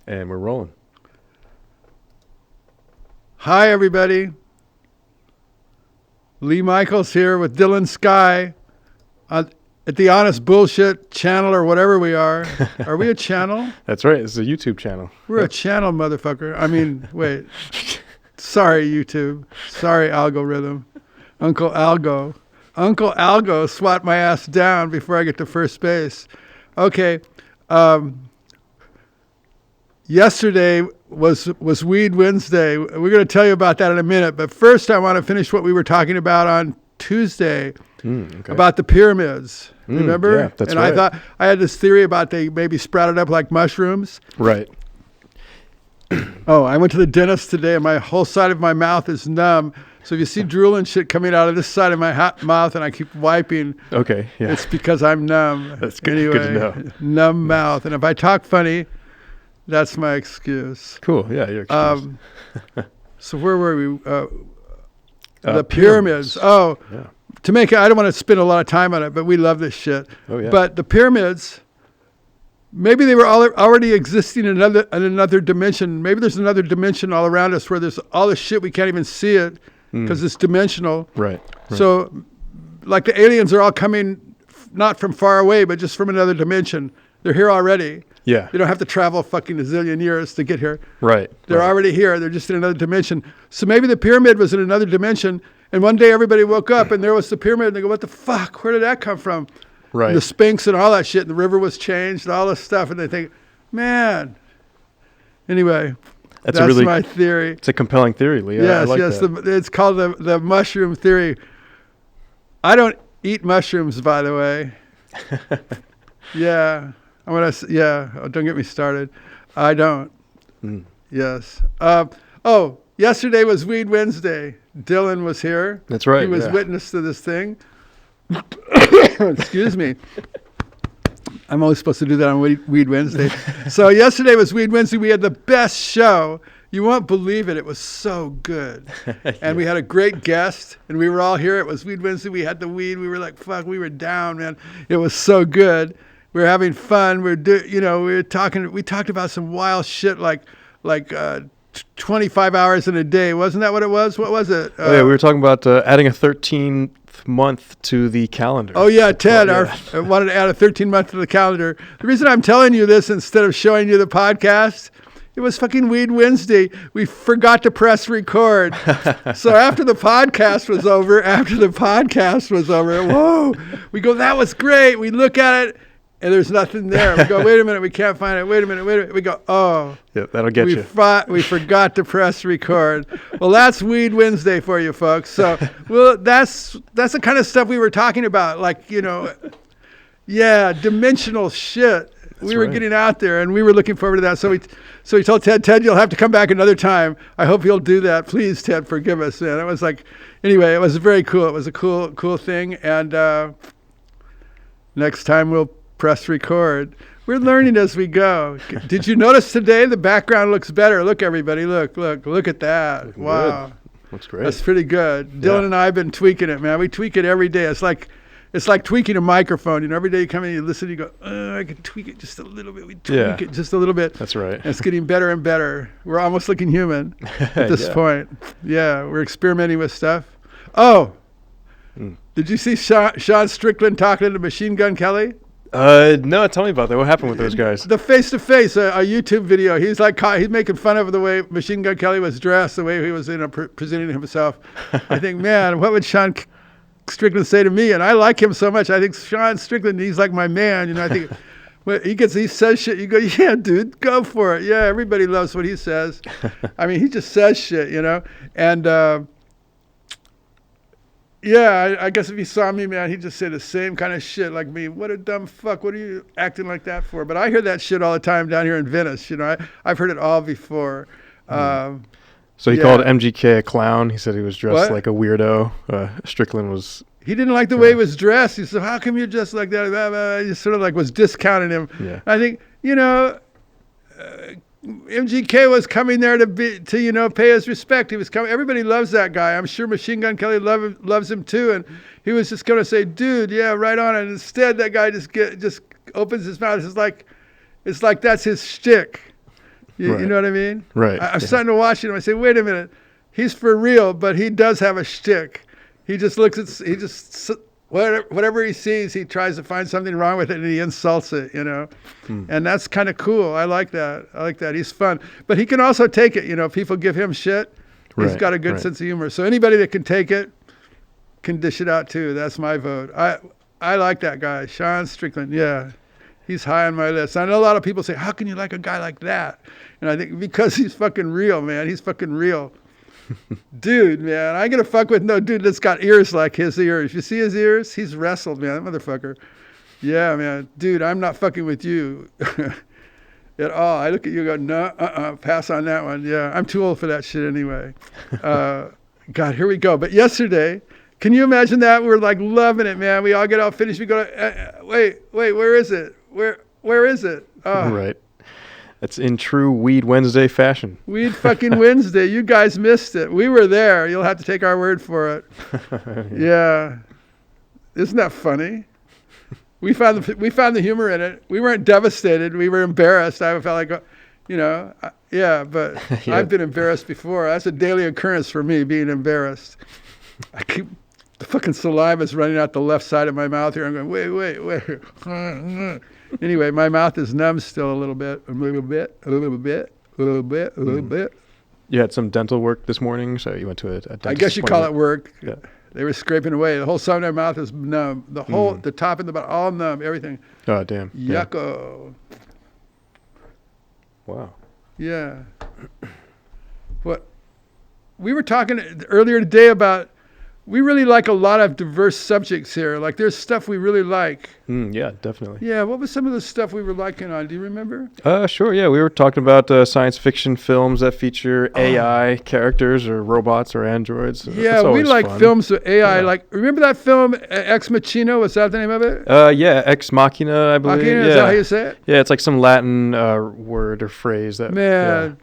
And we're rolling. Hi, everybody. Lee Michaels here with Dylan Sky at the Honest Bullshit channel or whatever we are. Are we a channel? That's right. It's a YouTube channel. We're a channel, motherfucker. I mean, wait. Sorry, YouTube. Sorry, algorithm. Uncle Algo swat my ass down before I get to first base. Okay. Yesterday was Weed Wednesday. We're going to tell you about that in a minute. But first, I want to finish what we were talking about on Tuesday about the pyramids. Remember? Yeah, that's and right. I thought I had this theory about they maybe sprouted up like mushrooms. Right. Oh, I went to the dentist today, and my whole side of my mouth is numb. So if you see drool and shit coming out of this side of my mouth and I keep wiping, Okay, yeah. it's because I'm numb. That's good, anyway, good to know. Numb mouth. And if I talk funny, that's my excuse. Cool, yeah, your excuse. So where were we? The pyramids. Oh, yeah. To make it, I don't want to spend a lot of time on it, but we love this shit. Oh, yeah. But the pyramids, maybe they were already existing in another dimension. Maybe there's another dimension all around us where there's all this shit we can't even see it because it's dimensional. Right. So, like the aliens are all coming not from far away, but just from another dimension. They're here already. Yeah. You don't have to travel fucking a zillion years to get here. Right. They're already here. They're just in another dimension. So maybe the pyramid was in another dimension. And one day everybody woke up and there was the pyramid. And they go, what the fuck? Where did that come from? Right. And the Sphinx and all that shit. And the river was changed and all this stuff. And they think, man. Anyway, that's my theory. It's a compelling theory, Lee. Yes, I like yes. that. It's called the mushroom theory. I don't eat mushrooms, by the way. Yeah. Don't get me started. I don't. Yes. Yesterday was Weed Wednesday. Dylan was here. That's right. He was witness to this thing. Excuse me. I'm always supposed to do that on Weed Wednesday. So yesterday was Weed Wednesday. We had the best show. You won't believe it. It was so good. And we had a great guest, and we were all here. It was Weed Wednesday. We had the weed. We were like, fuck, we were down, man. It was so good. We were having fun. We talked about some wild shit like 25 hours in a day. Wasn't that what it was? What was it? We were talking about adding a 13th month to the calendar. Oh, yeah, Ted wanted to add a 13th month to the calendar. The reason I'm telling you this instead of showing you the podcast, it was fucking Weed Wednesday. We forgot to press record. So after the podcast was over, whoa, we go, that was great. We look at it. And there's nothing there. We go, wait a minute, we can't find it. Wait a minute. We go, oh. Yep, that'll get you. We forgot to press record. Well, that's Weed Wednesday for you folks. So, that's the kind of stuff we were talking about. Like, dimensional shit. We were getting out there, and we were looking forward to that. So we told Ted, you'll have to come back another time. I hope you'll do that. Please, Ted, forgive us, man. It was like, anyway, it was very cool. It was a cool thing. And next time we'll press record. We're learning as we go. Did you notice today the background looks better? Look, everybody, look at that. Looking wow. Good. Looks great. That's pretty good. Dylan and I have been tweaking it, man. We tweak it every day. It's like tweaking a microphone. Every day you come in and you listen, you go, I can tweak it just a little bit. We tweak it just a little bit. That's right. And it's getting better and better. We're almost looking human at this point. Yeah, we're experimenting with stuff. Oh, did you see Sean Strickland talking to Machine Gun Kelly? No, tell me about that. What happened with those guys? The face-to-face, a YouTube video. He's making fun of the way Machine Gun Kelly was dressed, the way he was presenting himself. I think, man, what would Sean Strickland say to me? And I like him so much. I think Sean Strickland, he's like my man. I think when he says shit, you go, yeah, dude, go for it. Yeah, everybody loves what he says. I mean, he just says shit, and. Yeah, I guess if he saw me, man, he'd just say the same kind of shit like me. What a dumb fuck. What are you acting like that for? But I hear that shit all the time down here in Venice. I've heard it all before. So he called MGK a clown. He said he was dressed like a weirdo. Strickland was... He didn't like the way he was dressed. He said, how come you're dressed like that? He just sort of was discounting him. Yeah. I think, MGK was coming there to pay his respect. He was coming. Everybody loves that guy. I'm sure Machine Gun Kelly loves him too. And he was just going to say, dude, yeah, right on. And instead, that guy just opens his mouth. It's like that's his shtick. You know what I mean? Right. I'm starting to watch him. I say, wait a minute. He's for real, but he does have a shtick. He just whatever he sees, he tries to find something wrong with it and he insults it, you know. And that's kind of cool. I like that. He's fun. But he can also take it, you know. People give him shit. He's got a good sense of humor. So anybody that can take it can dish it out too. That's my vote. I like that guy, Sean Strickland. Yeah. He's high on my list. I know a lot of people say, how can you like a guy like that? And I think because he's fucking real, man. He's fucking real. Dude, man, I ain't gonna fuck with no dude that's got ears like his ears. You see his ears? He's wrestled, man, that motherfucker. Yeah, man. Dude, I'm not fucking with you at all. I look at you and go, no, pass on that one. Yeah, I'm too old for that shit anyway. God, here we go. But yesterday, can you imagine that? We're like loving it, man. We all get all finished. We go, wait, where is it? Where is it? Oh. Right. That's in true Weed Wednesday fashion. Weed fucking Wednesday. You guys missed it. We were there. You'll have to take our word for it. Yeah. Isn't that funny? We found the humor in it. We weren't devastated. We were embarrassed. I felt like, you know, but yeah. I've been embarrassed before. That's a daily occurrence for me, being embarrassed. The fucking saliva's running out the left side of my mouth here. I'm going, wait. Anyway, my mouth is numb still a little bit. You had some dental work this morning, so you went to a dentist. I guess you call it work. Yeah. They were scraping away. The whole side of my mouth is numb. The whole, the top and the bottom, all numb, everything. Oh, damn. Yucko. Yeah. Wow. Yeah. What? We were talking earlier today about, we really like a lot of diverse subjects here. Like there's stuff we really like. Yeah, definitely. Yeah, what was some of the stuff we were liking on? Do you remember? Sure, yeah. We were talking about science fiction films that feature AI characters or robots or androids. Yeah, we like films with AI. Yeah. Like, remember that film, Ex Machina? Was that the name of it? Yeah, Ex Machina, I believe. Machina, is that how you say it? Yeah, it's like some Latin word or phrase. Man,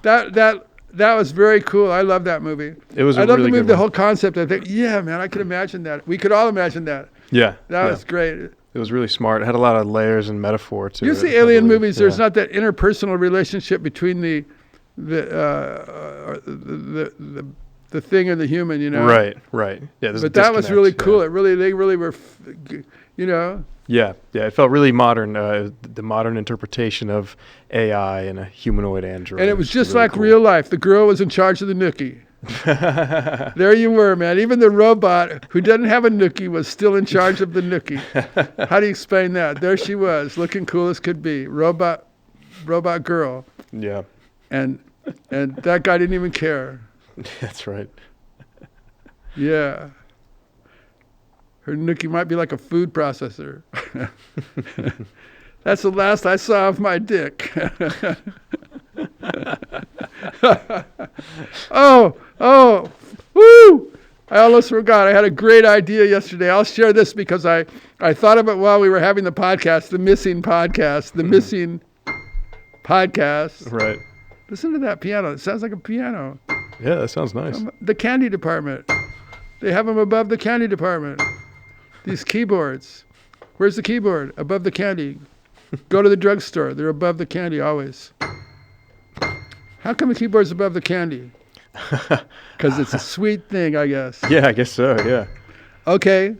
that was very cool. I love that movie. It was. I love the movie, the whole concept. I think, yeah, man, I could imagine that. We could all imagine that. Yeah, that was great. It was really smart. It had a lot of layers and metaphor to it. You see alien movies. There's not that interpersonal relationship between the thing and the human. You know. Right. Yeah, but that was really cool. They really were, you know. Yeah. It felt really modern. The modern interpretation of AI and a humanoid android. And it was just really like real life. The girl was in charge of the nookie. There you were, man. Even the robot who doesn't have a nookie was still in charge of the nookie. How do you explain that? There she was, looking cool as could be. Robot girl. Yeah. And that guy didn't even care. That's right. Yeah. Her nookie might be like a food processor. That's the last I saw of my dick. Oh, woo! I almost forgot. I had a great idea yesterday. I'll share this because I thought of it while we were having the podcast, the missing podcast. Right. Listen to that piano. It sounds like a piano. Yeah, that sounds nice. The candy department. They have them above the candy department. These keyboards. Where's the keyboard? Above the candy. Go to the drugstore. They're above the candy always. How come the keyboard's above the candy? Because it's a sweet thing, I guess. Yeah, I guess so, yeah. Okay.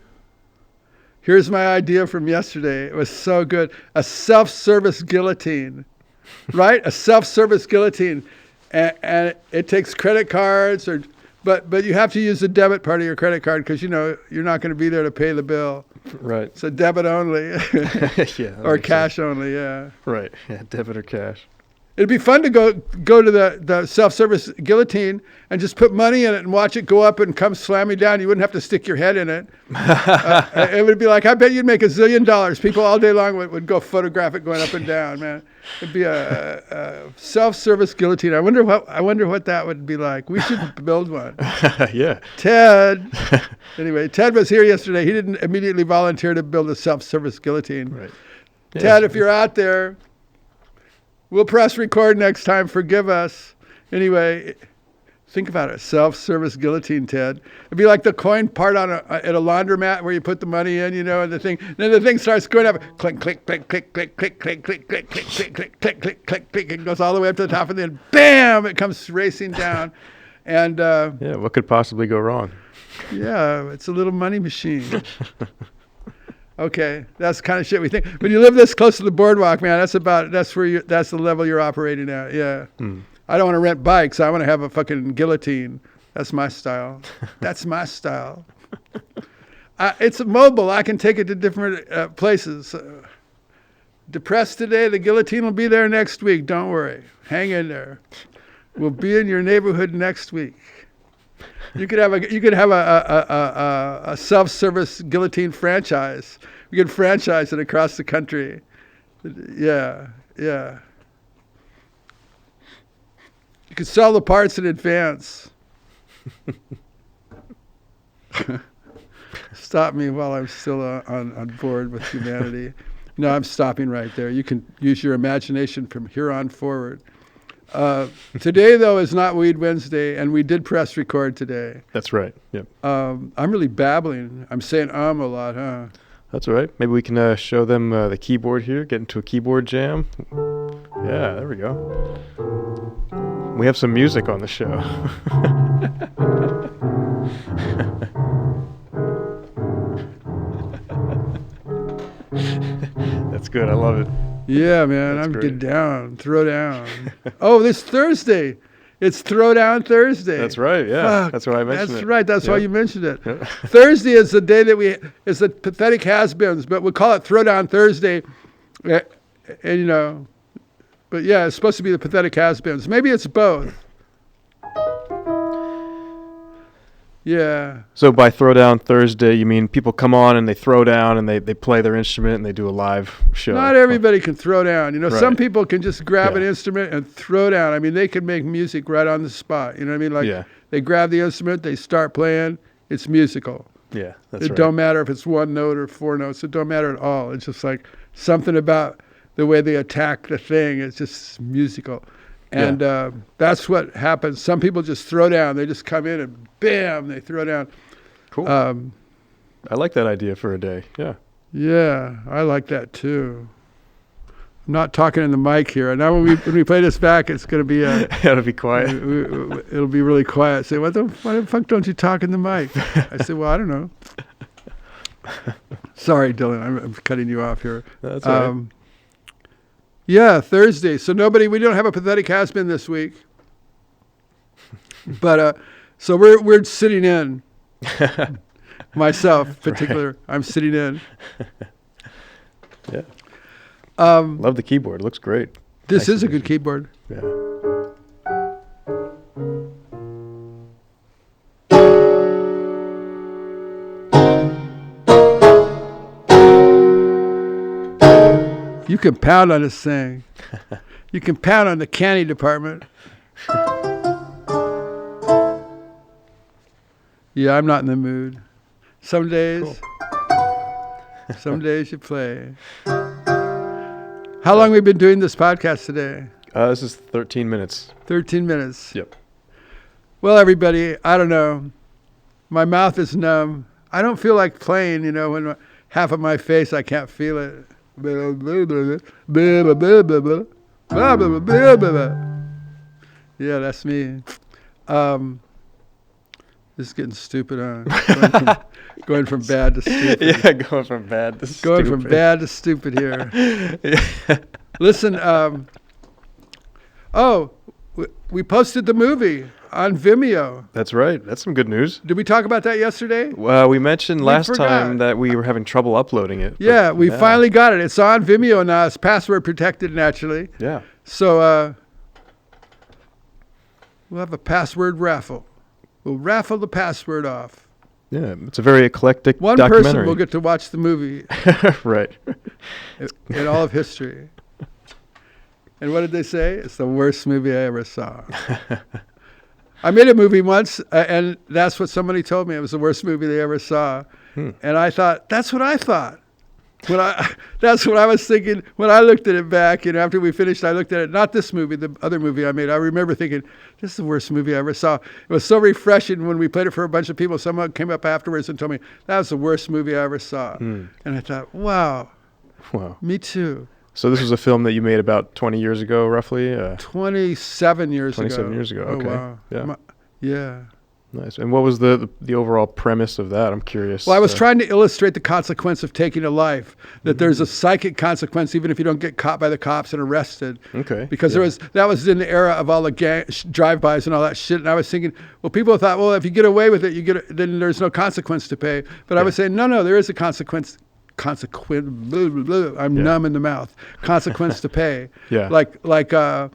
Here's my idea from yesterday. It was so good. A self-service guillotine. Right? A self-service guillotine. And it takes credit cards but you have to use the debit part of your credit card because, you know, you're not going to be there to pay the bill. Right. So debit only. Yeah. Or cash only, yeah. Right. Yeah, debit or cash. It'd be fun to go to the self-service guillotine and just put money in it and watch it go up and come slamming down. You wouldn't have to stick your head in it. It would be like, I bet you'd make $1 zillion. People all day long would go photograph it going up and down, man. It'd be a self-service guillotine. I wonder what that would be like. We should build one. Yeah. Ted. Anyway, Ted was here yesterday. He didn't immediately volunteer to build a self-service guillotine. Right. Yeah, Ted, if you're out there, we'll press record next time. Forgive us. Anyway, Think about it. Self-service guillotine, Ted. It'd be like the coin part at a laundromat where you put the money in, and the thing. Then the thing starts going up. Click, click, click, click, click, click, click, click, click, click, click, click, click, click, click, click. It goes all the way up to the top, and then bam! It comes racing down. And what could possibly go wrong? Yeah, it's a little money machine. Okay, that's the kind of shit we think. When you live this close to the boardwalk, man, that's the level you're operating at. Yeah. I don't want to rent bikes. I want to have a fucking guillotine. That's my style. That's my style. It's mobile. I can take it to different places. Depressed today, the guillotine will be there next week. Don't worry. Hang in there. We'll be in your neighborhood next week. You could have a self-service guillotine franchise. We could franchise it across the country. Yeah. You could sell the parts in advance. Stop me while I'm still on board with humanity. No, I'm stopping right there. You can use your imagination from here on forward. Today, though, is not Weed Wednesday, and we did press record today. That's right. Yep. I'm really babbling. I'm saying a lot, huh? That's all right. Maybe we can show them the keyboard here, get into a keyboard jam. Yeah, there we go. We have some music on the show. That's good. I love it. Yeah, man. That's I'm great. Get down. Throw down. Oh, this Thursday. It's Throwdown Thursday. That's right. Yeah. Fuck, that's why I mentioned it. That's right. That's why you mentioned it. Yeah. Thursday is the day that is the pathetic has-beens, but we'll call it Throwdown Thursday. And, but yeah, it's supposed to be the pathetic has-beens. Maybe it's both. Yeah. So by Throwdown Thursday, you mean people come on and they throw down and they play their instrument and they do a live show? Not everybody can throw down. Right. Some people can just grab an instrument and throw down. I mean, they can make music right on the spot. You know what I mean? Like they grab the instrument, they start playing. It's musical. Yeah, that's right. It don't matter if it's one note or four notes. It don't matter at all. It's just like something about the way they attack the thing. It's just musical. And that's what happens. Some people just throw down. They just come in and bam, they throw down. Cool. I like that idea for a day. Yeah. Yeah, I like that too. I'm not talking in the mic here. Now when we play this back, it's going to be it'll be quiet. It'll be really quiet. Say, why the fuck don't you talk in the mic? I say, well, I don't know. Sorry, Dylan. I'm cutting you off here. That's all right. Yeah, Thursday. So we don't have a pathetic has-been this week. But so we're sitting in. Myself, particular, right. I'm sitting in. Yeah. Love the keyboard. It looks great. This is a good keyboard. Yeah. You can pound on this thing. You can pound on the candy department. Yeah, I'm not in the mood. Some days, some days you play. How long have we been doing this podcast today? This is 13 minutes. 13 minutes. Yep. Well, everybody, I don't know. My mouth is numb. I don't feel like playing, when half of my face, I can't feel it. Yeah, that's me. This is getting stupid, huh? Going from bad to stupid. Yeah, going from bad to stupid. Going from bad to stupid here. Yeah. Listen, we posted the movie on Vimeo. That's right. That's some good news. Did we talk about that yesterday? Well, we mentioned last time that we were having trouble uploading it. Yeah, we finally got it. It's on Vimeo now. It's password protected, naturally. Yeah. So we'll have a password raffle. We'll raffle the password off. Yeah, it's a very eclectic One documentary. person will get to watch the movie. Right. In all of history. And what did they say? It's the worst movie I ever saw. I made a movie once, and that's what somebody told me. It was the worst movie they ever saw. And I thought, that's what I thought. That's what I was thinking when I looked at it back. After we finished, I looked at it. Not this movie, the other movie I made. I remember thinking, this is the worst movie I ever saw. It was so refreshing when we played it for a bunch of people. Someone came up afterwards and told me that was the worst movie I ever saw. And I thought, wow, me too. So this was a film that you made about 20 years ago, roughly? 27 years ago. 27 years ago, okay. Oh, wow. Yeah. Nice. And what was the overall premise of that? I'm curious. Well, I was trying to illustrate the consequence of taking a life, that there's a psychic consequence even if you don't get caught by the cops and arrested. Okay. Because that was in the era of all the drive-bys and all that shit. And I was thinking, well, people thought, well, if you get away with it, then there's no consequence to pay. But I was saying, no, there is a consequence. Blah, blah, blah. I'm numb in the mouth. Consequence to pay. Yeah. Like what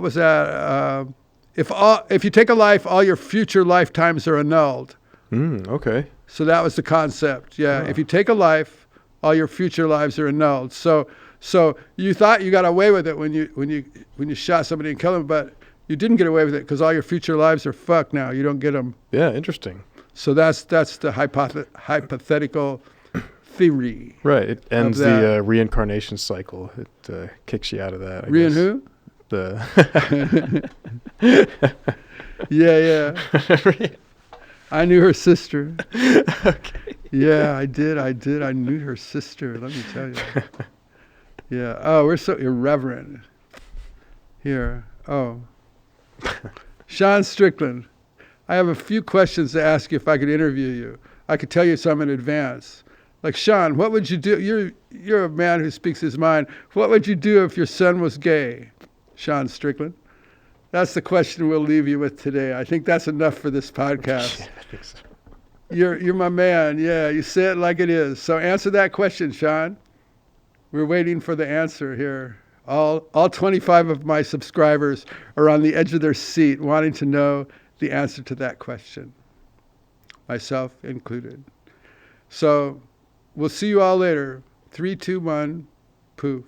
was that? If you take a life, all your future lifetimes are annulled. Okay. So that was the concept. Yeah. If you take a life, all your future lives are annulled. So you thought you got away with it when you shot somebody and killed them, but you didn't get away with it because all your future lives are fucked now. You don't get them. Yeah. Interesting. So that's the hypothetical theory. Right. It ends the reincarnation cycle. It kicks you out of that. I guess. Who? Yeah. I knew her sister. Okay. Yeah, I did. I knew her sister. Let me tell you. Yeah. Oh, we're so irreverent. Here. Oh. Sean Strickland. I have a few questions to ask you if I could interview you. I could tell you some in advance. Like, Sean, what would you do? You're a man who speaks his mind. What would you do if your son was gay? Sean Strickland. That's the question we'll leave you with today. I think that's enough for this podcast. Yeah, I think so. You're my man. Yeah, you say it like it is. So answer that question, Sean. We're waiting for the answer here. All 25 of my subscribers are on the edge of their seat wanting to know the answer to that question, myself included. So we'll see you all later. 3, 2, 1, poof.